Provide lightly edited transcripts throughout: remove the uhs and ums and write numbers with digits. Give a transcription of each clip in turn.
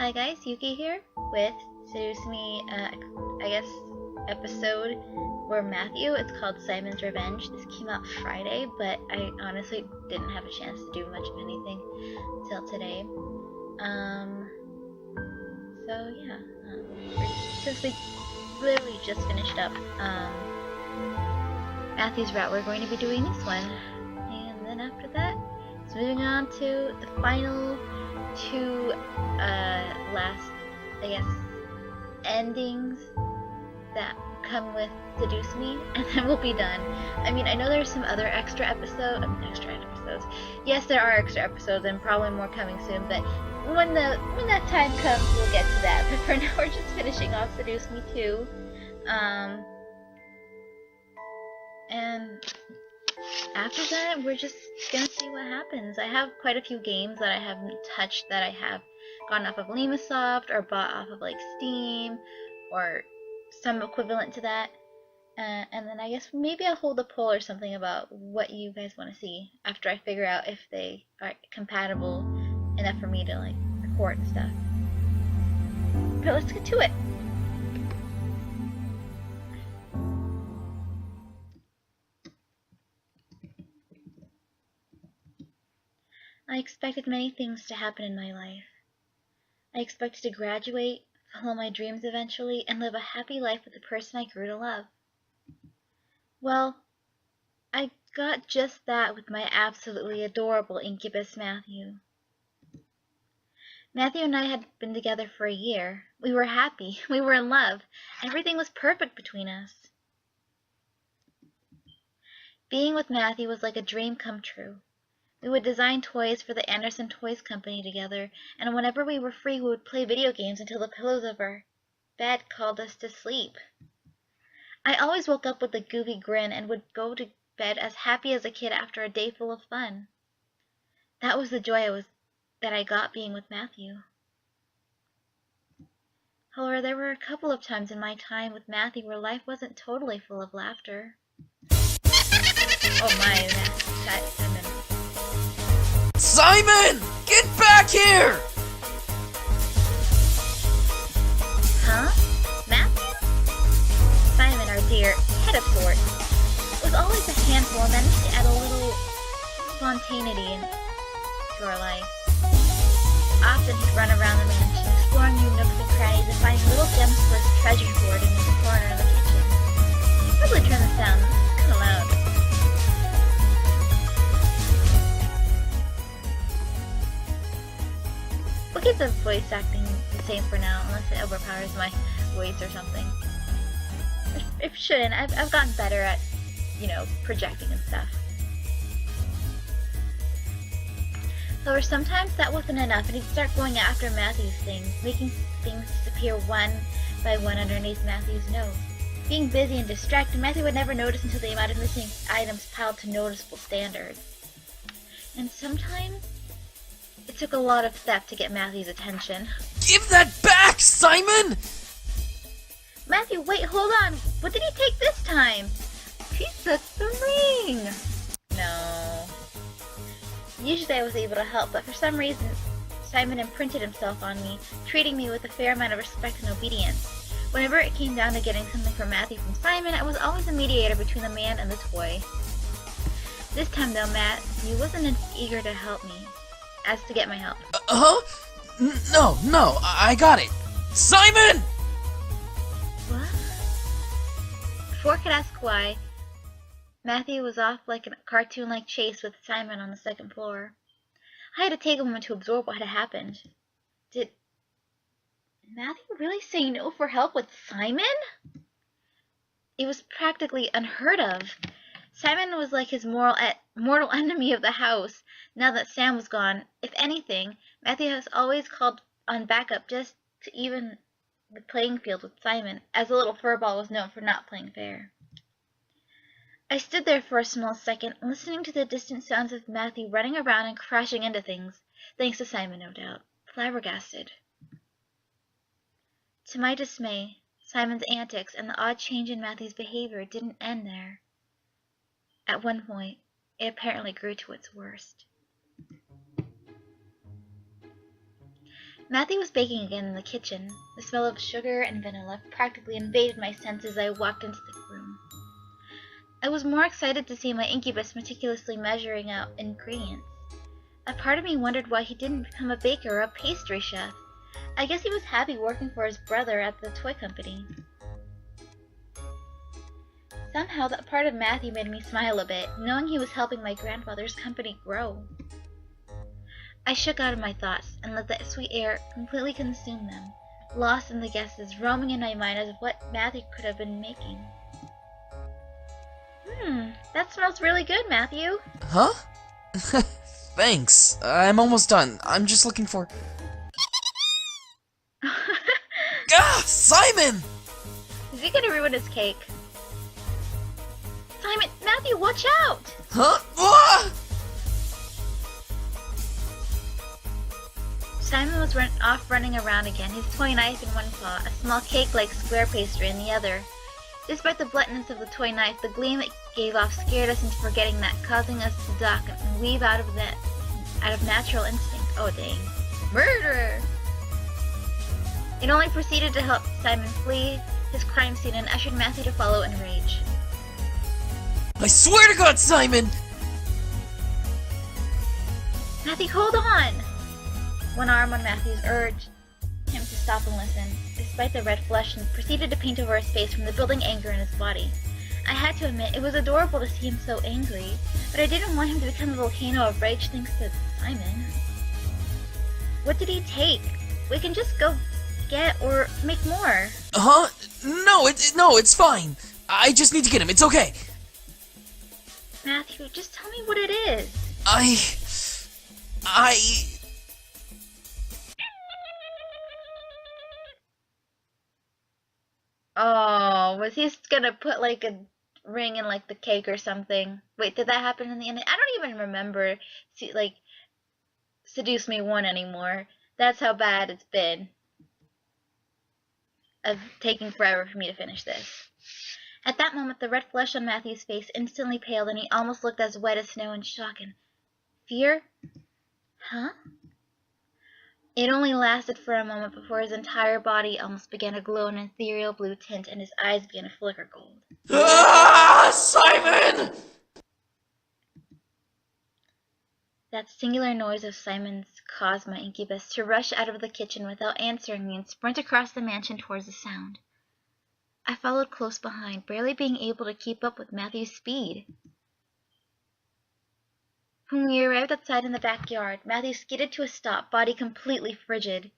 Hi guys, Yuki here with Seduce Me, I guess, episode where Matthew, it's called Simon's Revenge. This came out Friday, but I honestly didn't have a chance to do much of anything till today. So yeah, since we literally just finished up Matthew's route, we're going to be doing this one. And then after that, it's moving on to the final two last, I guess, endings that come with Seduce Me, and then we'll be done. I mean, I know there's some other extra episodes. Yes, there are extra episodes, and probably more coming soon. But when that time comes, we'll get to that. But for now, we're just finishing off Seduce Me 2. And after that, we're just gonna see what happens. I have quite a few games that I haven't touched that I have gotten off of Limasoft or bought off of like Steam or some equivalent to that. And then I guess maybe I'll hold a poll or something about what you guys want to see after I figure out if they are compatible enough for me to like record and stuff. But let's get to it. I expected many things to happen in my life. I expected to graduate, follow my dreams eventually, and live a happy life with the person I grew to love. Well, I got just that with my absolutely adorable incubus Matthew. Matthew and I had been together for a year. We were happy. We were in love. Everything was perfect between us. Being with Matthew was like a dream come true. We would design toys for the Anderson Toys Company together, and whenever we were free we would play video games until the pillows of our bed called us to sleep. I always woke up with a goofy grin and would go to bed as happy as a kid after a day full of fun. That was the joy that I got being with Matthew. However, there were a couple of times in my time with Matthew where life wasn't totally full of laughter. Oh my, Simon. Simon! Get back here! Huh? Matthew? Simon, our dear head of sorts, was always a handful and managed to add a little spontaneity to our life. Often he'd run around the mansion, exploring new nooks and crannies and finding little gems for his treasure hoard in the corner of the kitchen. Probably turn this down. It's kind of loud. We'll keep the voice acting the same for now, unless it overpowers my voice or something. It shouldn't. I've gotten better at, projecting and stuff. However, sometimes that wasn't enough, and he'd start going after Matthew's things, making things disappear one by one underneath Matthew's nose. Being busy and distracted, Matthew would never notice until the amount of missing items piled to noticeable standards. And sometimes it took a lot of theft to get Matthew's attention. Give that back, Simon! Matthew, wait, hold on. What did he take this time? He took the ring. No. Usually I was able to help, but for some reason, Simon imprinted himself on me, treating me with a fair amount of respect and obedience. Whenever it came down to getting something for Matthew from Simon, I was always a mediator between the man and the toy. This time though, Matthew wasn't as eager to help me as to get my help. No, I got it. Simon! What? Before I could ask why, Matthew was off like a cartoon-like chase with Simon on the second floor. I had to take a moment to absorb what had happened. Did Matthew really say no for help with Simon? It was practically unheard of. Simon was like his mortal enemy of the house. Now that Sam was gone, if anything, Matthew has always called on backup just to even the playing field with Simon, as the little furball was known for not playing fair. I stood there for a small second, listening to the distant sounds of Matthew running around and crashing into things, thanks to Simon, no doubt, flabbergasted. To my dismay, Simon's antics and the odd change in Matthew's behavior didn't end there. At one point, it apparently grew to its worst. Matthew was baking again in the kitchen. The smell of sugar and vanilla practically invaded my senses as I walked into the room. I was more excited to see my incubus meticulously measuring out ingredients. A part of me wondered why he didn't become a baker or a pastry chef. I guess he was happy working for his brother at the toy company. Somehow that part of Matthew made me smile a bit, knowing he was helping my grandfather's company grow. I shook out of my thoughts and let the sweet air completely consume them, lost in the guesses roaming in my mind as of what Matthew could have been making. That smells really good, Matthew. Huh? Thanks. I'm almost done. I'm just looking for... Ah! Simon! Is he gonna ruin his cake? Simon! Matthew, watch out! Huh? Ah! Simon was off running around again, his toy knife in one paw, a small cake-like square pastry in the other. Despite the bluntness of the toy knife, the gleam it gave off scared us into forgetting that, causing us to duck and weave out of natural instinct. Oh dang. Murderer! It only proceeded to help Simon flee his crime scene and ushered Matthew to follow in rage. I swear to God, Simon! Matthew, hold on! One arm on Matthew's urged him to stop and listen, despite the red flush, and proceeded to paint over his face from the building anger in his body. I had to admit, it was adorable to see him so angry, but I didn't want him to become a volcano of rage thanks to Simon. What did he take? We can just go get or make more. Huh? No, it's fine. I just need to get him. It's okay. Matthew, just tell me what it is. Oh, was he gonna put like a ring in like the cake or something? Wait, did that happen in the end? I don't even remember Seduce Me 1 anymore. That's how bad it's been. Of taking forever for me to finish this. At that moment, the red flush on Matthew's face instantly paled and he almost looked as wet as snow in shock and fear. Huh? It only lasted for a moment before his entire body almost began to glow in an ethereal blue tint and his eyes began to flicker gold. Ah, Simon! That singular noise of Simon's caused my incubus to rush out of the kitchen without answering me and sprint across the mansion towards the sound. I followed close behind, barely being able to keep up with Matthew's speed. When we arrived outside in the backyard, Matthew skidded to a stop, body completely frigid.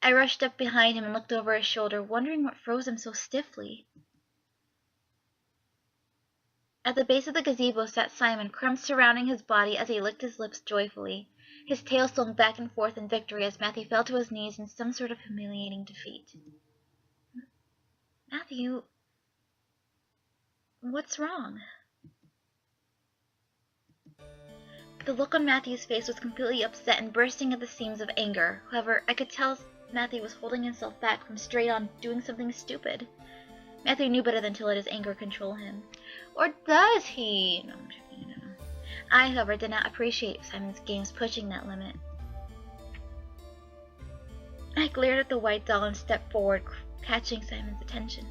I rushed up behind him and looked over his shoulder, wondering what froze him so stiffly. At the base of the gazebo sat Simon, crumbs surrounding his body as he licked his lips joyfully. His tail swung back and forth in victory as Matthew fell to his knees in some sort of humiliating defeat. Matthew, what's wrong? The look on Matthew's face was completely upset and bursting at the seams of anger. However, I could tell Matthew was holding himself back from straight on doing something stupid. Matthew knew better than to let his anger control him. Or does he? No, I'm joking, no. I, however, did not appreciate Simon's games pushing that limit. I glared at the white doll and stepped forward, catching Simon's attention.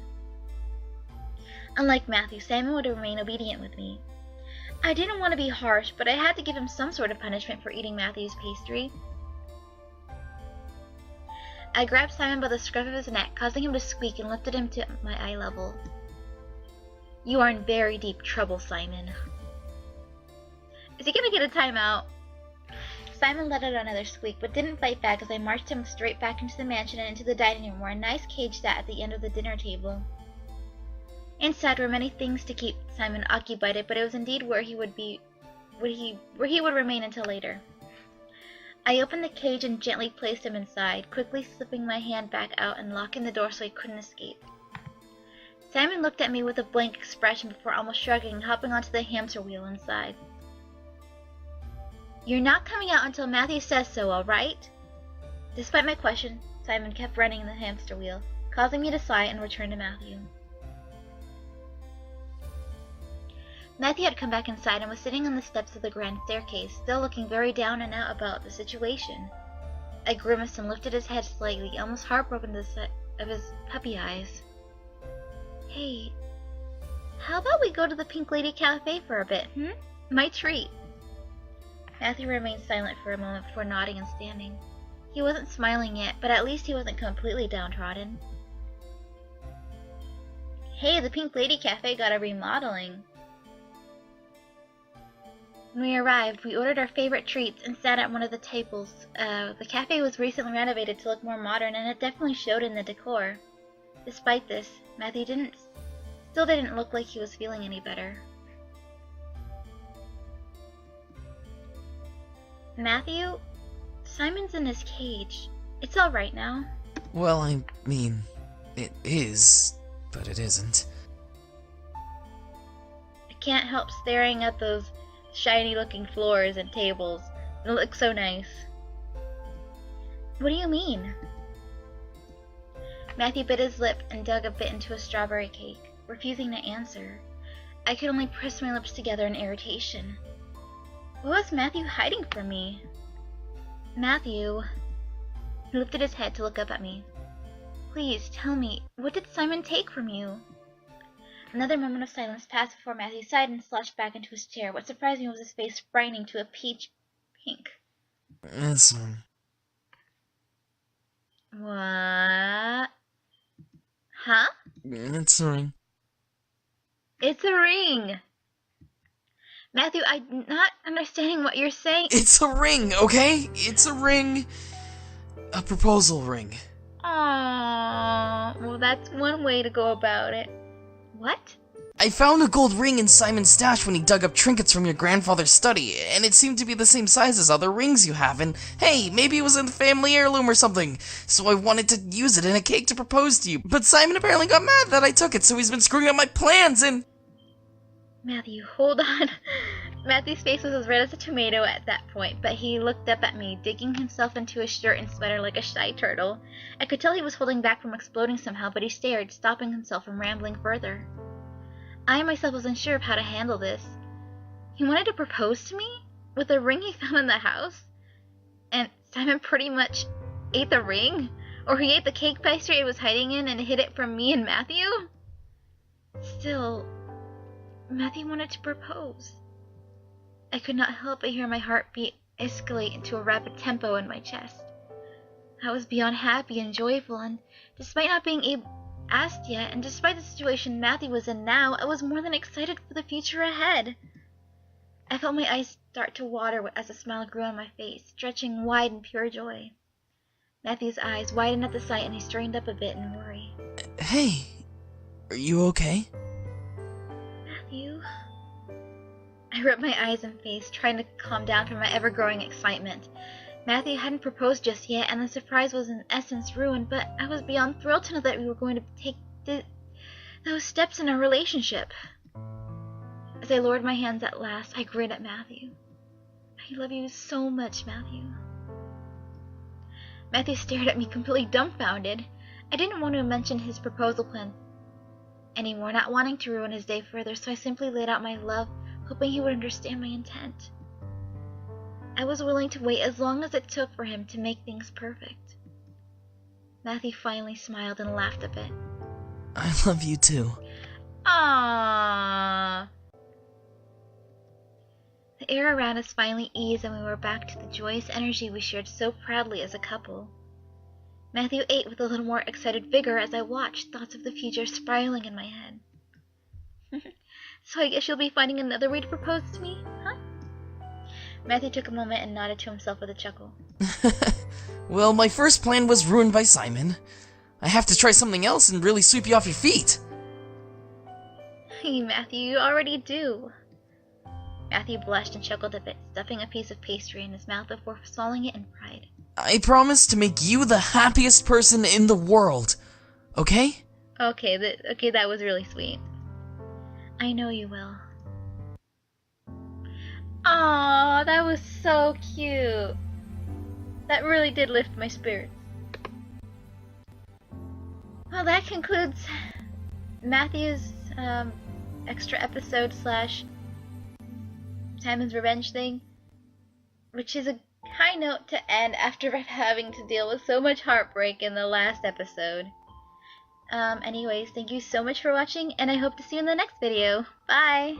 Unlike Matthew, Simon would remain obedient with me. I didn't want to be harsh, but I had to give him some sort of punishment for eating Matthew's pastry. I grabbed Simon by the scruff of his neck, causing him to squeak, and lifted him to my eye level. You are in very deep trouble, Simon. Is he gonna get a timeout? Simon let out another squeak, but didn't fight back as I marched him straight back into the mansion and into the dining room where a nice cage sat at the end of the dinner table. Inside were many things to keep Simon occupied, but it was indeed where he would remain until later. I opened the cage and gently placed him inside, quickly slipping my hand back out and locking the door so he couldn't escape. Simon looked at me with a blank expression before almost shrugging and hopping onto the hamster wheel inside. You're not coming out until Matthew says so, all right? Despite my question, Simon kept running the hamster wheel, causing me to sigh and return to Matthew. Matthew had come back inside and was sitting on the steps of the grand staircase, still looking very down and out about the situation. I grimaced and lifted his head slightly, almost heartbroken at the sight of his puppy eyes. Hey, how about we go to the Pink Lady Cafe for a bit, My treat. Matthew remained silent for a moment before nodding and standing. He wasn't smiling yet, but at least he wasn't completely downtrodden. Hey, the Pink Lady Cafe got a remodeling. When we arrived, we ordered our favorite treats and sat at one of the tables. The cafe was recently renovated to look more modern, and it definitely showed in the decor. Despite this, Matthew still didn't look like he was feeling any better. Matthew, Simon's in his cage. It's all right now. Well, I mean, it is, but it isn't. I can't help staring at those shiny-looking floors and tables. It looks so nice. What do you mean? Matthew bit his lip and dug a bit into a strawberry cake, refusing to answer. I could only press my lips together in irritation. What was Matthew hiding from me? Matthew. He lifted his head to look up at me. Please, tell me, what did Simon take from you? Another moment of silence passed before Matthew sighed and slouched back into his chair. What surprised me was his face brightening to a peach pink. It's What? Huh? It's a ring. It's a ring! Matthew, I'm not understanding what you're saying. It's a ring, okay? It's a ring. A proposal ring. Aww, well that's one way to go about it. What? I found a gold ring in Simon's stash when he dug up trinkets from your grandfather's study, and it seemed to be the same size as other rings you have, and hey, maybe it was a family heirloom or something, so I wanted to use it in a cake to propose to you, but Simon apparently got mad that I took it, so he's been screwing up my plans, and... Matthew, hold on. Matthew's face was as red as a tomato at that point, but he looked up at me, digging himself into his shirt and sweater like a shy turtle. I could tell he was holding back from exploding somehow, but he stared, stopping himself from rambling further. I myself was unsure of how to handle this. He wanted to propose to me? With a ring he found in the house? And Simon pretty much ate the ring? Or he ate the cake pastry it was hiding in and hid it from me and Matthew? Still, Matthew wanted to propose. I could not help but hear my heartbeat escalate into a rapid tempo in my chest. I was beyond happy and joyful, and despite not being asked yet, and despite the situation Matthew was in now, I was more than excited for the future ahead. I felt my eyes start to water as a smile grew on my face, stretching wide in pure joy. Matthew's eyes widened at the sight, and he strained up a bit in worry. Hey, are you okay? Matthew? I rubbed my eyes and face, trying to calm down from my ever-growing excitement. Matthew hadn't proposed just yet, and the surprise was in essence ruined, but I was beyond thrilled to know that we were going to take those steps in our relationship. As I lowered my hands at last, I grinned at Matthew. I love you so much, Matthew. Matthew stared at me completely dumbfounded. I didn't want to mention his proposal plan anymore, not wanting to ruin his day further, so I simply laid out my love, hoping he would understand my intent. I was willing to wait as long as it took for him to make things perfect. Matthew finally smiled and laughed a bit. I love you too. Aww. The air around us finally eased, and we were back to the joyous energy we shared so proudly as a couple. Matthew ate with a little more excited vigor as I watched, thoughts of the future spiraling in my head. So I guess you'll be finding another way to propose to me, huh? Matthew took a moment and nodded to himself with a chuckle. Well, my first plan was ruined by Simon. I have to try something else and really sweep you off your feet. Hey, Matthew, you already do. Matthew blushed and chuckled a bit, stuffing a piece of pastry in his mouth before swallowing it in pride. I promise to make you the happiest person in the world, okay? Okay, that was really sweet. I know you will. Aww, that was so cute. That really did lift my spirits. Well, that concludes Matthew's extra episode / Simon's revenge thing, which is a high note to end after having to deal with so much heartbreak in the last episode. Anyways, thank you so much for watching, and I hope to see you in the next video. Bye!